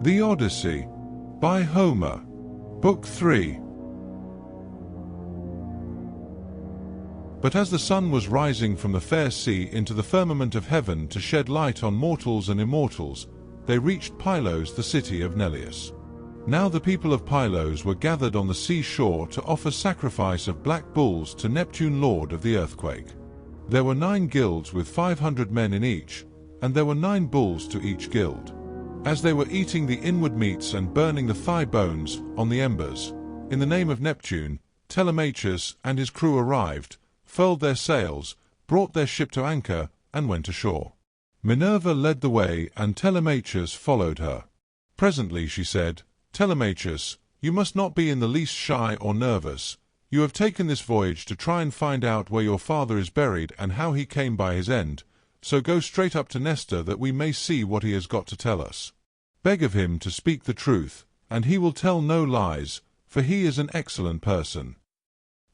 The Odyssey, by Homer, Book 3. But as the sun was rising from the fair sea into the firmament of heaven to shed light on mortals and immortals, they reached Pylos, the city of Neleus. Now the people of Pylos were gathered on the sea shore to offer sacrifice of black bulls to Neptune, lord of the earthquake. There were 9 guilds with 500 men in each, and there were 9 bulls to each guild. As they were eating the inward meats and burning the thigh bones on the embers, in the name of Neptune, Telemachus and his crew arrived, furled their sails, brought their ship to anchor, and went ashore. Minerva led the way, and Telemachus followed her. Presently she said, "Telemachus, you must not be in the least shy or nervous. You have taken this voyage to try and find out where your father is buried and how he came by his end, so go straight up to Nestor that we may see what he has got to tell us. Beg of him to speak the truth, and he will tell no lies, for he is an excellent person."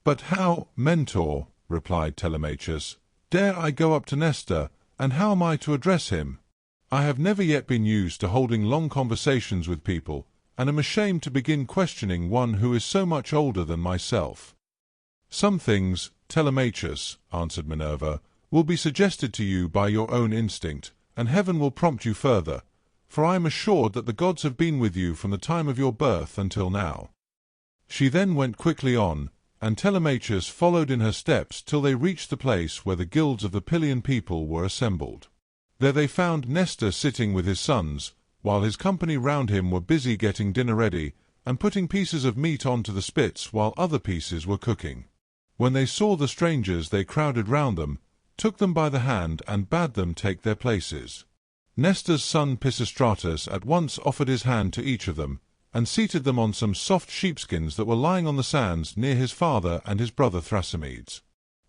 "But how, Mentor," replied Telemachus, "dare I go up to Nestor, and how am I to address him? I have never yet been used to holding long conversations with people, and am ashamed to begin questioning one who is so much older than myself." "Some things, Telemachus," answered Minerva, "will be suggested to you by your own instinct, and heaven will prompt you further, for I am assured that the gods have been with you from the time of your birth until now." She then went quickly on, and Telemachus followed in her steps till they reached the place where the guilds of the Pylian people were assembled. There they found Nestor sitting with his sons, while his company round him were busy getting dinner ready, and putting pieces of meat onto the spits while other pieces were cooking. When they saw the strangers they crowded round them, took them by the hand and bade them take their places. Nestor's son Pisistratus at once offered his hand to each of them, and seated them on some soft sheepskins that were lying on the sands near his father and his brother Thrasymedes.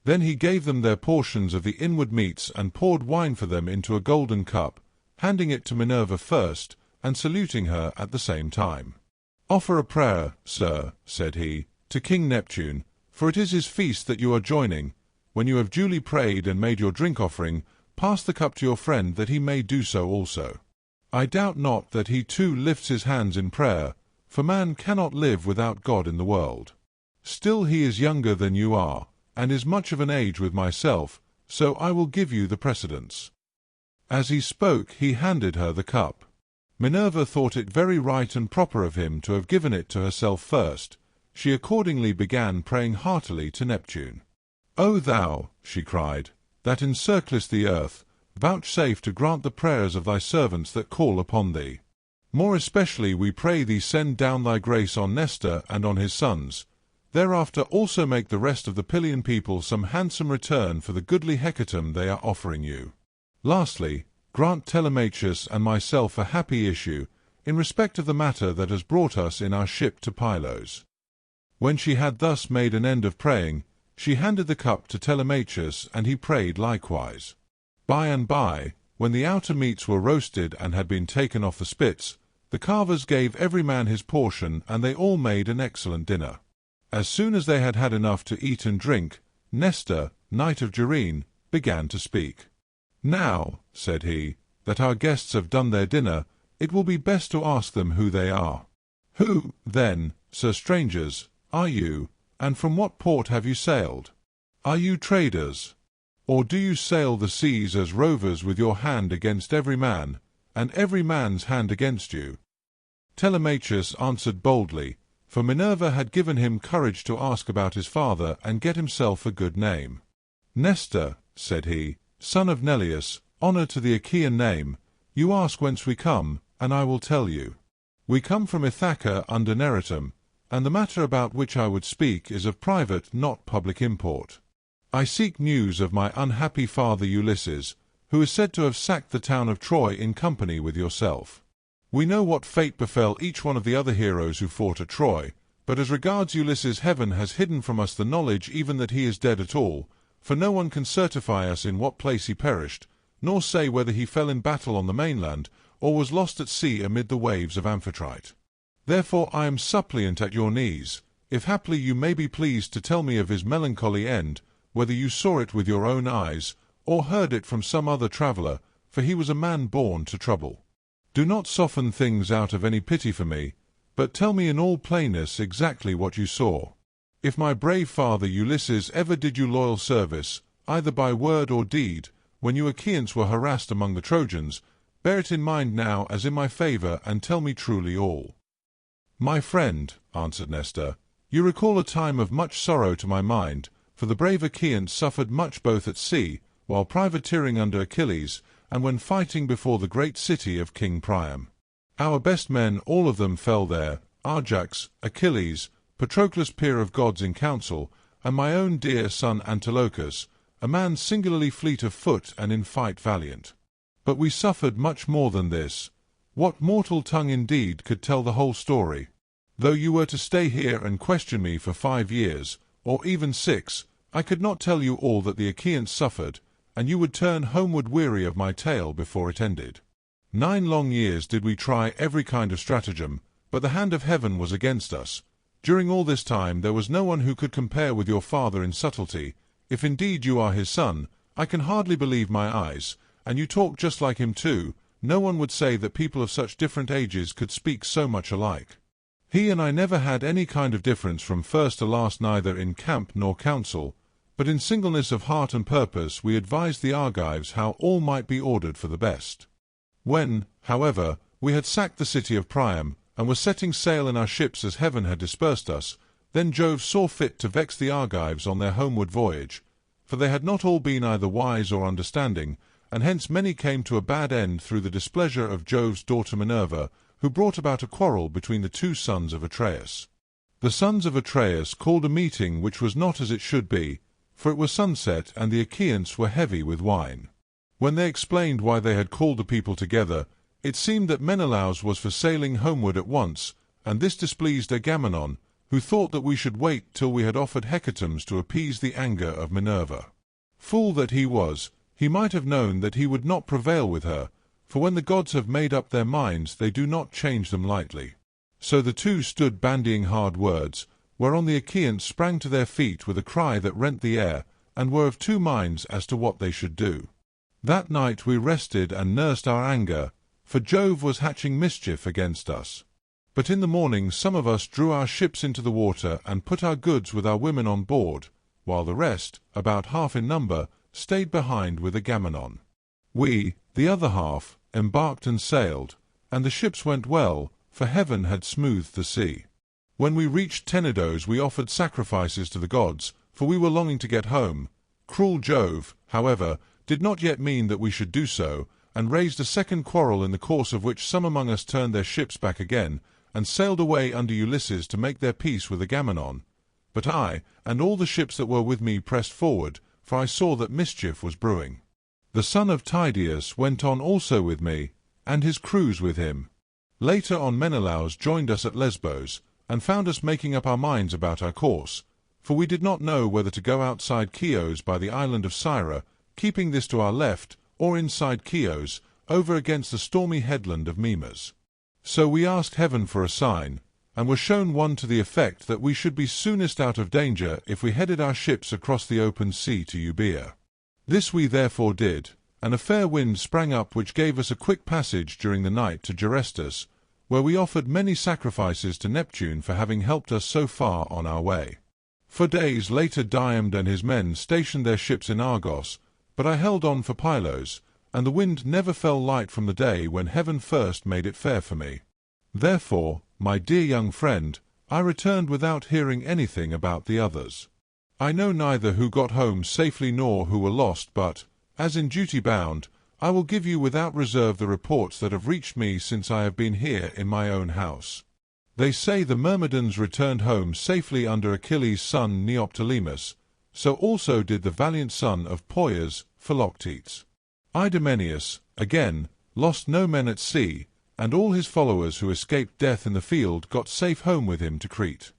Then he gave them their portions of the inward meats and poured wine for them into a golden cup, handing it to Minerva first, and saluting her at the same time. "Offer a prayer, sir," said he, "to King Neptune, for it is his feast that you are joining. When you have duly prayed and made your drink offering, pass the cup to your friend that he may do so also. I doubt not that he too lifts his hands in prayer, for man cannot live without God in the world. Still he is younger than you are, and is much of an age with myself, so I will give you the precedence." As he spoke he handed her the cup. Minerva thought it very right and proper of him to have given it to herself first. She accordingly began praying heartily to Neptune. "O thou," she cried, "that encirclest the earth, vouchsafe to grant the prayers of thy servants that call upon thee. More especially we pray thee send down thy grace on Nestor and on his sons. Thereafter also make the rest of the Pylian people some handsome return for the goodly hecatomb they are offering you. Lastly, grant Telemachus and myself a happy issue, in respect of the matter that has brought us in our ship to Pylos." When she had thus made an end of praying, she handed the cup to Telemachus, and he prayed likewise. By and by, when the outer meats were roasted and had been taken off the spits, the carvers gave every man his portion, and they all made an excellent dinner. As soon as they had had enough to eat and drink, Nestor, knight of Gerene, began to speak. "Now," said he, "that our guests have done their dinner, it will be best to ask them who they are. Who, then, sir strangers, are you, and from what port have you sailed? Are you traders? Or do you sail the seas as rovers with your hand against every man, and every man's hand against you?" Telemachus answered boldly, for Minerva had given him courage to ask about his father and get himself a good name. "Nestor," said he, "son of Neleus, honour to the Achaean name, you ask whence we come, and I will tell you. We come from Ithaca under Neritum, and the matter about which I would speak is of private, not public import. I seek news of my unhappy father Ulysses, who is said to have sacked the town of Troy in company with yourself. We know what fate befell each one of the other heroes who fought at Troy, but as regards Ulysses heaven has hidden from us the knowledge even that he is dead at all, for no one can certify us in what place he perished, nor say whether he fell in battle on the mainland, or was lost at sea amid the waves of Amphitrite. Therefore I am suppliant at your knees, if haply you may be pleased to tell me of his melancholy end, whether you saw it with your own eyes, or heard it from some other traveller, for he was a man born to trouble." Do not soften things out of any pity for me, but tell me in all plainness exactly what you saw. If my brave father Ulysses ever did you loyal service, either by word or deed, when you Achaeans were harassed among the Trojans, bear it in mind now as in my favor, and tell me truly all." "My friend," answered Nestor, "you recall a time of much sorrow to my mind, for the brave Achaeans suffered much both at sea, while privateering under Achilles, and when fighting before the great city of King Priam. Our best men, all of them, fell there, Ajax, Achilles, Patroclus, peer of gods in council, and my own dear son Antilochus, a man singularly fleet of foot and in fight valiant. But we suffered much more than this. What mortal tongue indeed could tell the whole story? Though you were to stay here and question me for 5 years, or even 6, I could not tell you all that the Achaeans suffered, and you would turn homeward weary of my tale before it ended. 9 long years did we try every kind of stratagem, but the hand of heaven was against us. During all this time there was no one who could compare with your father in subtlety. If indeed you are his son, I can hardly believe my eyes, and you talk just like him too. No one would say that people of such different ages could speak so much alike. He and I never had any kind of difference from first to last, neither in camp nor council, but in singleness of heart and purpose we advised the Argives how all might be ordered for the best. When, however, we had sacked the city of Priam, and were setting sail in our ships as heaven had dispersed us, then Jove saw fit to vex the Argives on their homeward voyage, for they had not all been either wise or understanding, and hence many came to a bad end through the displeasure of Jove's daughter Minerva, who brought about a quarrel between the 2 sons of Atreus. The sons of Atreus called a meeting which was not as it should be, for it was sunset and the Achaeans were heavy with wine. When they explained why they had called the people together, it seemed that Menelaus was for sailing homeward at once, and this displeased Agamemnon, who thought that we should wait till we had offered hecatombs to appease the anger of Minerva. Fool that he was, he might have known that he would not prevail with her, for when the gods have made up their minds they do not change them lightly. So the 2 stood bandying hard words, whereon the Achaeans sprang to their feet with a cry that rent the air, and were of 2 minds as to what they should do. That night we rested and nursed our anger, for Jove was hatching mischief against us. But in the morning some of us drew our ships into the water and put our goods with our women on board, while the rest, about half in number, stayed behind with Agamemnon. We, the other half, embarked and sailed, and the ships went well, for heaven had smoothed the sea. When we reached Tenedos we offered sacrifices to the gods, for we were longing to get home. Cruel Jove, however, did not yet mean that we should do so, and raised a second quarrel, in the course of which some among us turned their ships back again, and sailed away under Ulysses to make their peace with Agamemnon. But I, and all the ships that were with me, pressed forward, for I saw that mischief was brewing. The son of Tydeus went on also with me, and his crews with him. Later on Menelaus joined us at Lesbos, and found us making up our minds about our course, for we did not know whether to go outside Chios by the island of Syra, keeping this to our left, or inside Chios, over against the stormy headland of Mimas. So we asked heaven for a sign, and were shown one to the effect that we should be soonest out of danger if we headed our ships across the open sea to Euboea. This we therefore did, and a fair wind sprang up which gave us a quick passage during the night to Orestes, where we offered many sacrifices to Neptune for having helped us so far on our way. For days later Diomed and his men stationed their ships in Argos, but I held on for Pylos, and the wind never fell light from the day when heaven first made it fair for me. Therefore, my dear young friend, I returned without hearing anything about the others. I know neither who got home safely nor who were lost, but, as in duty bound, I will give you without reserve the reports that have reached me since I have been here in my own house. They say the Myrmidons returned home safely under Achilles' son Neoptolemus, so also did the valiant son of Poias, Philoctetes. Idomeneus, again, lost no men at sea, and all his followers who escaped death in the field got safe home with him to Crete.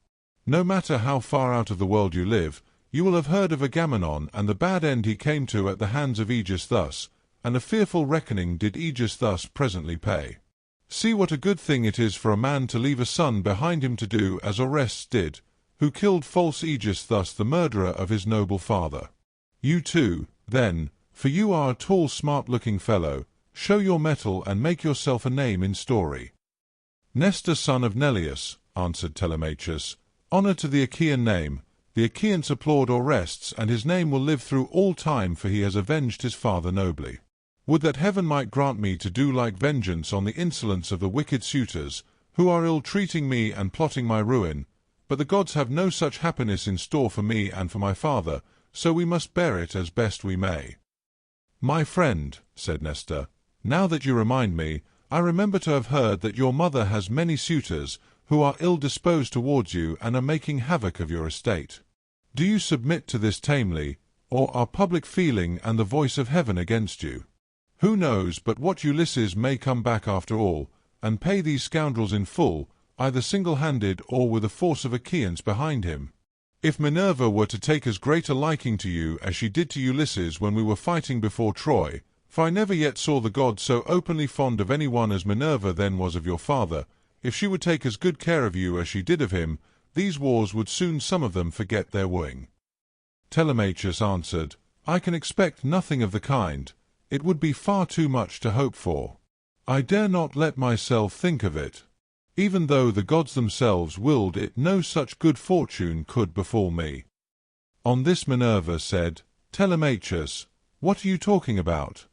No matter how far out of the world you live, you will have heard of Agamemnon and the bad end he came to at the hands of Aegis thus, and a fearful reckoning did Aegis thus presently pay. See what a good thing it is for a man to leave a son behind him to do as Orestes did, who killed false Aegis thus, the murderer of his noble father. You too, then, for you are a tall smart-looking fellow, Show your mettle and make yourself a name in story." "Nestor, son of Neleus," answered Telemachus, "honor to the Achaean name. The Achaeans applaud Orestes, and his name will live through all time, for he has avenged his father nobly. Would that heaven might grant me to do like vengeance on the insolence of the wicked suitors, who are ill-treating me and plotting my ruin. But the gods have no such happiness in store for me and for my father, so we must bear it as best we may." "My friend," said Nestor, "now that you remind me, I remember to have heard that your mother has many suitors, who are ill-disposed towards you and are making havoc of your estate. Do you submit to this tamely, or are public feeling and the voice of heaven against you? Who knows but what Ulysses may come back after all, and pay these scoundrels in full, either single-handed or with a force of Achaeans behind him? If Minerva were to take as great a liking to you as she did to Ulysses when we were fighting before Troy, for I never yet saw the gods so openly fond of anyone as Minerva then was of your father, if she would take as good care of you as she did of him, these wars would soon some of them forget their wooing." Telemachus answered, "I can expect nothing of the kind. It would be far too much to hope for. I dare not let myself think of it. Even though the gods themselves willed it, no such good fortune could befall me." On this Minerva said, "Telemachus, what are you talking about?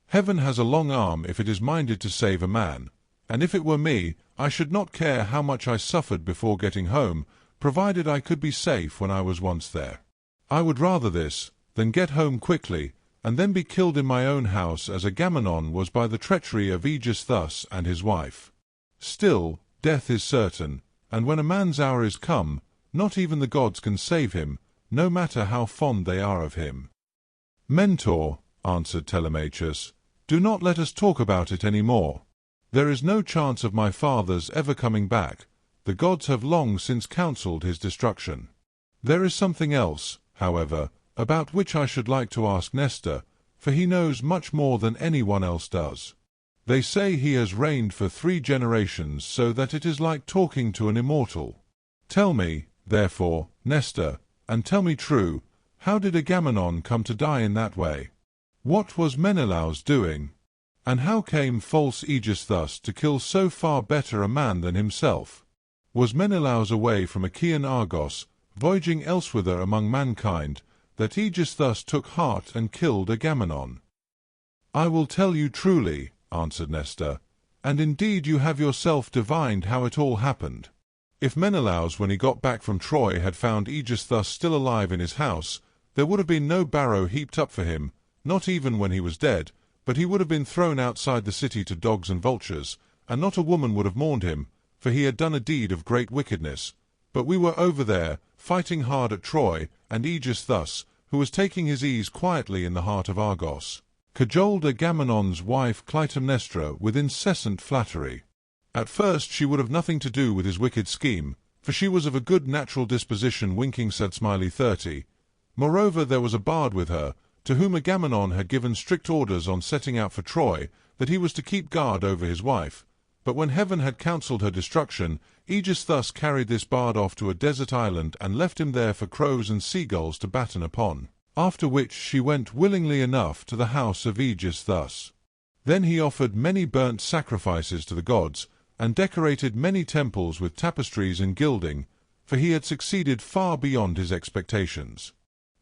Heaven has a long arm if it is minded to save a man, and if it were me, I should not care how much I suffered before getting home, provided I could be safe when I was once there. I would rather this, than get home quickly, and then be killed in my own house as Agamemnon was by the treachery of Aegisthus and his wife. Still, death is certain, and when a man's hour is come, not even the gods can save him, no matter how fond they are of him." "Mentor," answered Telemachus, "do not let us talk about it any more. There is no chance of my father's ever coming back. The gods have long since counselled his destruction. There is something else, however, about which I should like to ask Nestor, for he knows much more than anyone else does. They say he has reigned for 3 generations, so that it is like talking to an immortal. Tell me, therefore, Nestor, and tell me true, how did Agamemnon come to die in that way? What was Menelaus doing? And how came false Aegisthus to kill so far better a man than himself? Was Menelaus away from Achaean Argos, voyaging elsewhither among mankind, that Aegisthus took heart and killed Agamemnon?" "I will tell you truly," answered Nestor, "and indeed you have yourself divined how it all happened. If Menelaus, when he got back from Troy, had found Aegisthus still alive in his house, there would have been no barrow heaped up for him, not even when he was dead, but he would have been thrown outside the city to dogs and vultures, and not a woman would have mourned him, for he had done a deed of great wickedness. But we were over there, fighting hard at Troy, and Aegisthus, who was taking his ease quietly in the heart of Argos, cajoled Agamemnon's wife Clytemnestra with incessant flattery. At first she would have nothing to do with his wicked scheme, for she was of a good natural disposition, winking said Smiley 30. Moreover, there was a bard with her, to whom Agamemnon had given strict orders on setting out for Troy, that he was to keep guard over his wife. But when heaven had counselled her destruction, Aegisthus carried this bard off to a desert island and left him there for crows and seagulls to batten upon, after which she went willingly enough to the house of Aegisthus. Then he offered many burnt sacrifices to the gods, and decorated many temples with tapestries and gilding, for he had succeeded far beyond his expectations.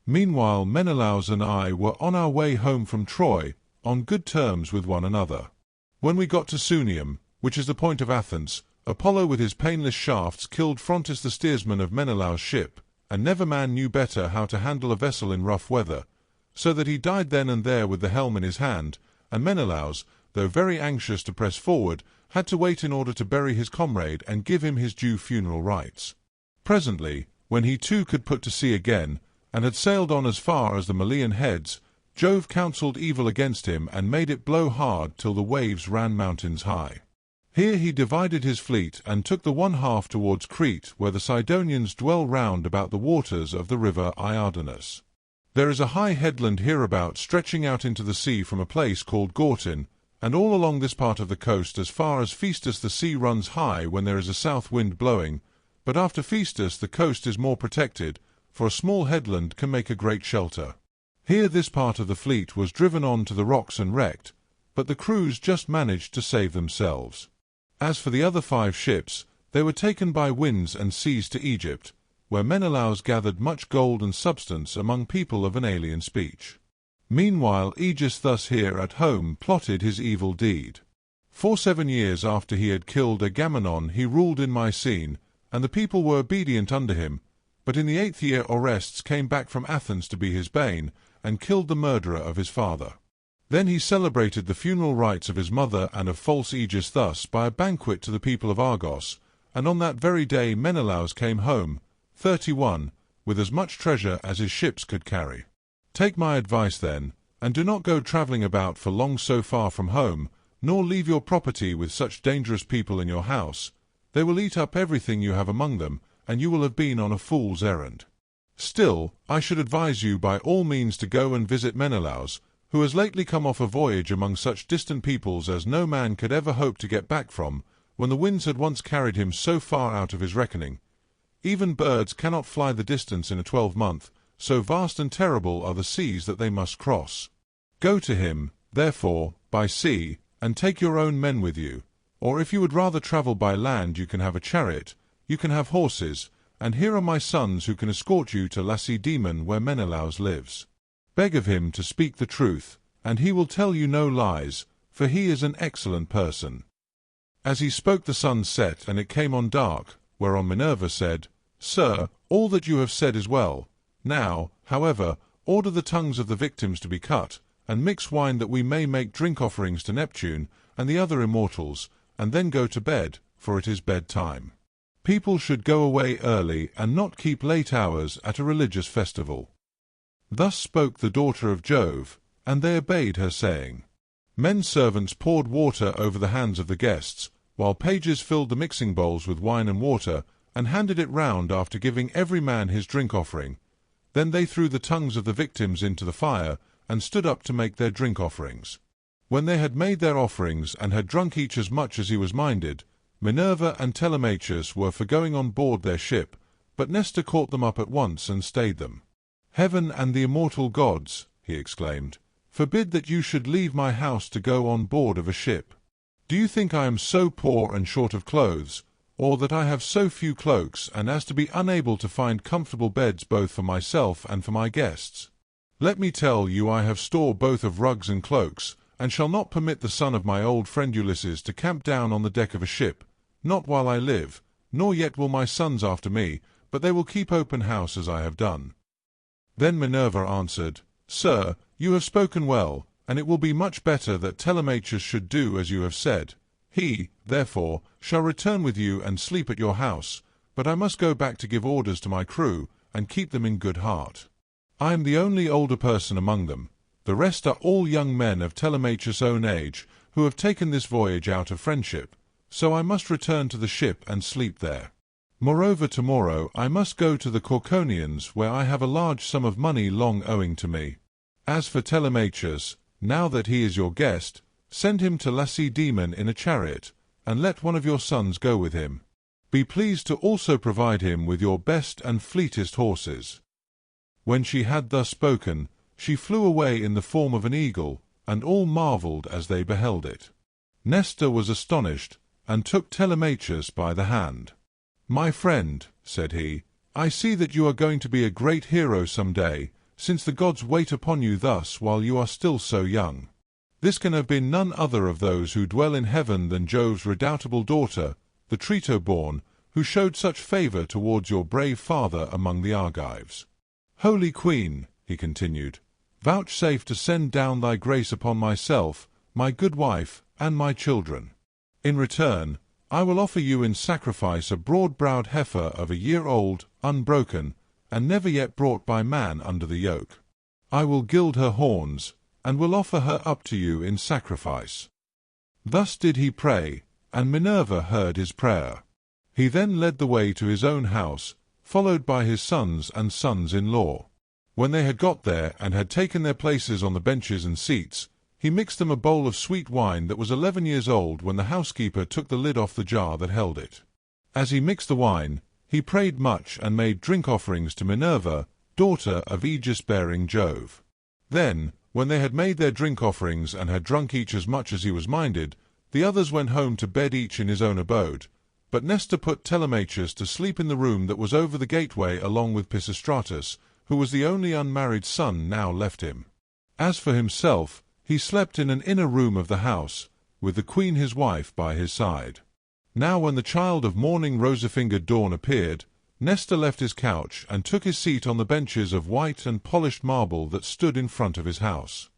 Meanwhile Menelaus and I were on our way home from Troy, on good terms with one another. When we got to Sunium, which is the point of Athens, Apollo with his painless shafts killed Phrontis the steersman of Menelaus' ship, and never man knew better how to handle a vessel in rough weather, so that he died then and there with the helm in his hand, and Menelaus, though very anxious to press forward, had to wait in order to bury his comrade and give him his due funeral rites. Presently, when he too could put to sea again, and had sailed on as far as the Malian heads, Jove counselled evil against him and made it blow hard till the waves ran mountains high. Here he divided his fleet and took the one half towards Crete, where the Sidonians dwell round about the waters of the river Iardanus. There is a high headland hereabout stretching out into the sea from a place called Gortyn, and all along this part of the coast as far as Phaestus the sea runs high when there is a south wind blowing, but after Phaestus the coast is more protected, for a small headland can make a great shelter. Here this part of the fleet was driven on to the rocks and wrecked, but the crews just managed to save themselves. As for the other 5 ships, they were taken by winds and seas to Egypt, where Menelaus gathered much gold and substance among people of an alien speech. Meanwhile Aegis thus here at home plotted his evil deed. For 7 years after he had killed Agamemnon he ruled in Mycene, and the people were obedient unto him, but in the 8th year Orestes came back from Athens to be his bane, and killed the murderer of his father. Then he celebrated the funeral rites of his mother and of false Aegis thus by a banquet to the people of Argos, and on that very day Menelaus came home, 31, with as much treasure as his ships could carry. Take my advice then, and do not go travelling about for long so far from home, nor leave your property with such dangerous people in your house. They will eat up everything you have among them, and you will have been on a fool's errand. Still, I should advise you by all means to go and visit Menelaus, who has lately come off a voyage among such distant peoples as no man could ever hope to get back from, when the winds had once carried him so far out of his reckoning. Even birds cannot fly the distance in a 12-month, so vast and terrible are the seas that they must cross. Go to him, therefore, by sea, and take your own men with you, or if you would rather travel by land you can have a chariot, you can have horses, and here are my sons who can escort you to Lacedaemon where Menelaus lives. Beg of him to speak the truth, and he will tell you no lies, for he is an excellent person. As he spoke the sun set, and it came on dark, whereon Minerva said, Sir, all that you have said is well. Now, however, order the tongues of the victims to be cut, and mix wine that we may make drink offerings to Neptune and the other immortals, and then go to bed, for it is bedtime. People should go away early and not keep late hours at a religious festival. Thus spoke the daughter of Jove, and they obeyed her saying. Men servants poured water over the hands of the guests, while pages filled the mixing bowls with wine and water, and handed it round after giving every man his drink offering. Then they threw the tongues of the victims into the fire, and stood up to make their drink offerings. When they had made their offerings, and had drunk each as much as he was minded, Minerva and Telemachus were for going on board their ship, but Nestor caught them up at once and stayed them. Heaven and the immortal gods, he exclaimed, forbid that you should leave my house to go on board of a ship. Do you think I am so poor and short of clothes, or that I have so few cloaks, and as to be unable to find comfortable beds both for myself and for my guests? Let me tell you I have store both of rugs and cloaks, and shall not permit the son of my old friend Ulysses to camp down on the deck of a ship, not while I live, nor yet will my sons after me, but they will keep open house as I have done. Then Minerva answered, Sir, you have spoken well, and it will be much better that Telemachus should do as you have said. He, therefore, shall return with you and sleep at your house, but I must go back to give orders to my crew, and keep them in good heart. I am the only older person among them. The rest are all young men of Telemachus' own age, who have taken this voyage out of friendship, so I must return to the ship and sleep there. Moreover, tomorrow I must go to the Corconians, where I have a large sum of money long owing to me. As for Telemachus, now that he is your guest, send him to Lacedaemon in a chariot, and let one of your sons go with him. Be pleased to also provide him with your best and fleetest horses. When she had thus spoken, she flew away in the form of an eagle, and all marvelled as they beheld it. Nestor was astonished, and took Telemachus by the hand. My friend, said he, I see that you are going to be a great hero some day, since the gods wait upon you thus while you are still so young. This can have been none other of those who dwell in heaven than Jove's redoubtable daughter, the Trito-born, who showed such favour towards your brave father among the Argives. Holy Queen, he continued, vouchsafe to send down thy grace upon myself, my good wife, and my children. In return, I will offer you in sacrifice a broad-browed heifer of a year old, unbroken, and never yet brought by man under the yoke. I will gild her horns, and will offer her up to you in sacrifice. Thus did he pray, and Minerva heard his prayer. He then led the way to his own house, followed by his sons and sons-in-law. When they had got there and had taken their places on the benches and seats, he mixed them a bowl of sweet wine that was 11 years old when the housekeeper took the lid off the jar that held it. As he mixed the wine, he prayed much and made drink offerings to Minerva, daughter of Aegis-bearing Jove. Then, When they had made their drink offerings and had drunk each as much as he was minded, the others went home to bed each in his own abode. But Nestor put Telemachus to sleep in the room that was over the gateway along with Pisistratus, who was the only unmarried son now left him. As for himself, he slept in an inner room of the house, with the queen his wife by his side. Now when the child of morning rosy-fingered dawn appeared, Nestor left his couch and took his seat on the benches of white and polished marble that stood in front of his house.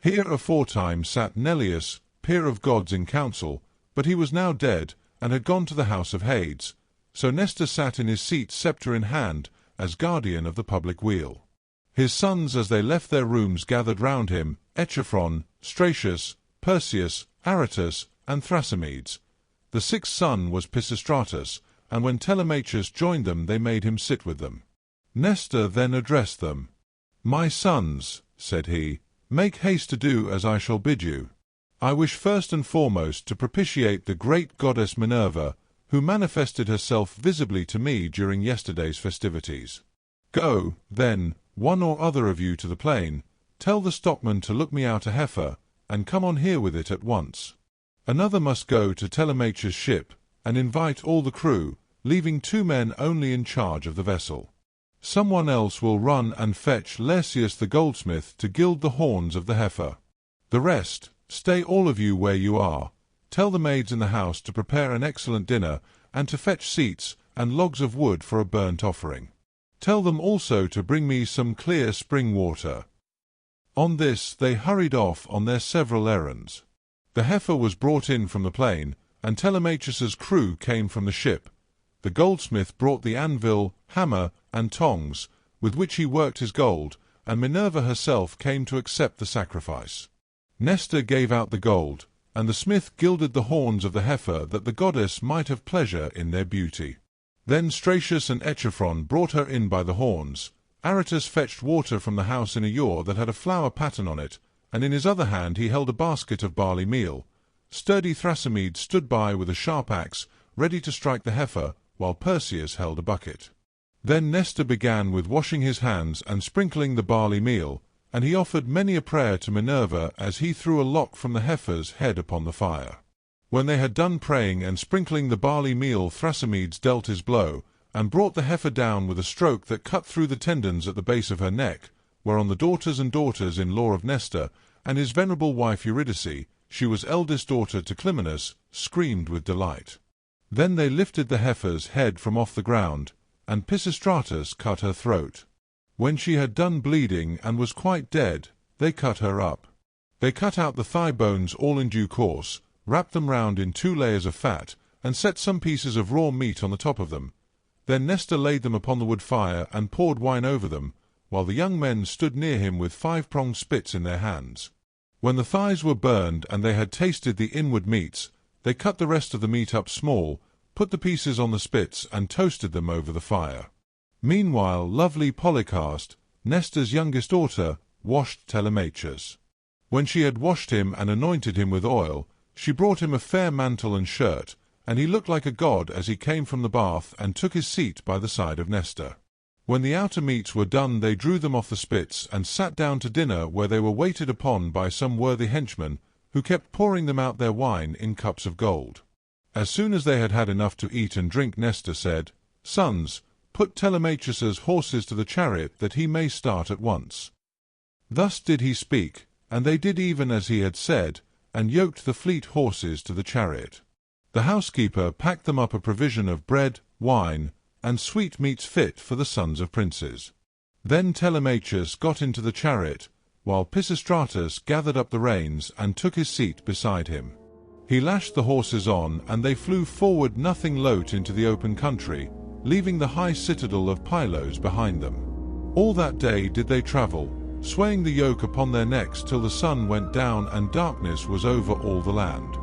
Here aforetime sat Neleus, peer of gods in council, but he was now dead, and had gone to the house of Hades. So Nestor sat in his seat sceptre in hand, as guardian of the public weal. His sons as they left their rooms gathered round him, Echephron, Stratius, Perseus, Aratus, and Thrasymedes. The sixth son was Pisistratus, and when Telemachus joined them they made him sit with them. Nestor then addressed them. "My sons," said he, "make haste to do as I shall bid you. I wish first and foremost to propitiate the great goddess Minerva, who manifested herself visibly to me during yesterday's festivities. Go, then, one or other of you to the plain, tell the stockman to look me out a heifer, and come on here with it at once. Another must go to Telemachus' ship, and invite all the crew, leaving 2 men only in charge of the vessel. Someone else will run and fetch Ulysses the goldsmith to gild the horns of the heifer. The rest, stay all of you where you are. Tell the maids in the house to prepare an excellent dinner, and to fetch seats and logs of wood for a burnt offering. Tell them also to bring me some clear spring water." On this they hurried off on their several errands. The heifer was brought in from the plain, and Telemachus's crew came from the ship. The goldsmith brought the anvil, hammer, and tongs, with which he worked his gold, and Minerva herself came to accept the sacrifice. Nestor gave out the gold, and the smith gilded the horns of the heifer that the goddess might have pleasure in their beauty. Then Stratius and Echephron brought her in by the horns. Aratus fetched water from the house in a ewer that had a flower pattern on it, and in his other hand he held a basket of barley meal. Sturdy Thrasymedes stood by with a sharp axe, ready to strike the heifer, while Perseus held a bucket. Then Nestor began with washing his hands and sprinkling the barley meal, and he offered many a prayer to Minerva as he threw a lock from the heifer's head upon the fire. When they had done praying and sprinkling the barley meal, Thrasymedes dealt his blow, and brought the heifer down with a stroke that cut through the tendons at the base of her neck, whereon the daughters-in-law of Nestor, and his venerable wife Eurydice, she was eldest daughter to Clymenus, screamed with delight. Then they lifted the heifer's head from off the ground, and Pisistratus cut her throat. When she had done bleeding and was quite dead, they cut her up. They cut out the thigh bones all in due course, wrapped them round in 2 layers of fat, and set some pieces of raw meat on the top of them. Then Nestor laid them upon the wood fire and poured wine over them, while the young men stood near him with 5-pronged spits in their hands. When the thighs were burned and they had tasted the inward meats, they cut the rest of the meat up small, put the pieces on the spits, and toasted them over the fire. Meanwhile lovely Polycaste, Nestor's youngest daughter, washed Telemachus. When she had washed him and anointed him with oil, she brought him a fair mantle and shirt, and he looked like a god as he came from the bath and took his seat by the side of Nestor. When the outer meats were done they drew them off the spits and sat down to dinner, where they were waited upon by some worthy henchmen, who kept pouring them out their wine in cups of gold. As soon as they had had enough to eat and drink, Nestor said, "Sons, put Telemachus's horses to the chariot, that he may start at once." Thus did he speak, and they did even as he had said, and yoked the fleet horses to the chariot. The housekeeper packed them up a provision of bread, wine, and sweetmeats fit for the sons of princes. Then Telemachus got into the chariot, while Pisistratus gathered up the reins and took his seat beside him. He lashed the horses on, and they flew forward nothing loath into the open country, leaving the high citadel of Pylos behind them. All that day did they travel, swaying the yoke upon their necks till the sun went down and darkness was over all the land.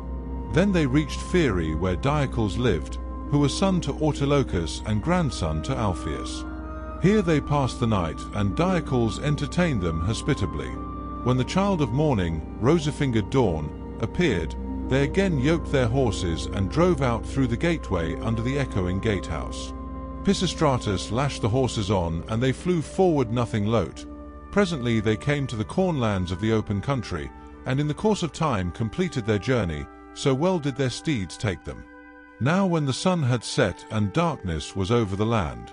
Then they reached Pheræ, where Diocles lived, who was son to Autolycus and grandson to Alpheus. Here they passed the night, and Diocles entertained them hospitably. When the child of morning, rosy-fingered dawn, appeared, they again yoked their horses and drove out through the gateway under the echoing gatehouse. Pisistratus lashed the horses on, and they flew forward nothing loath. Presently they came to the cornlands of the open country, and in the course of time completed their journey, so well did their steeds take them. Now when the sun had set and darkness was over the land,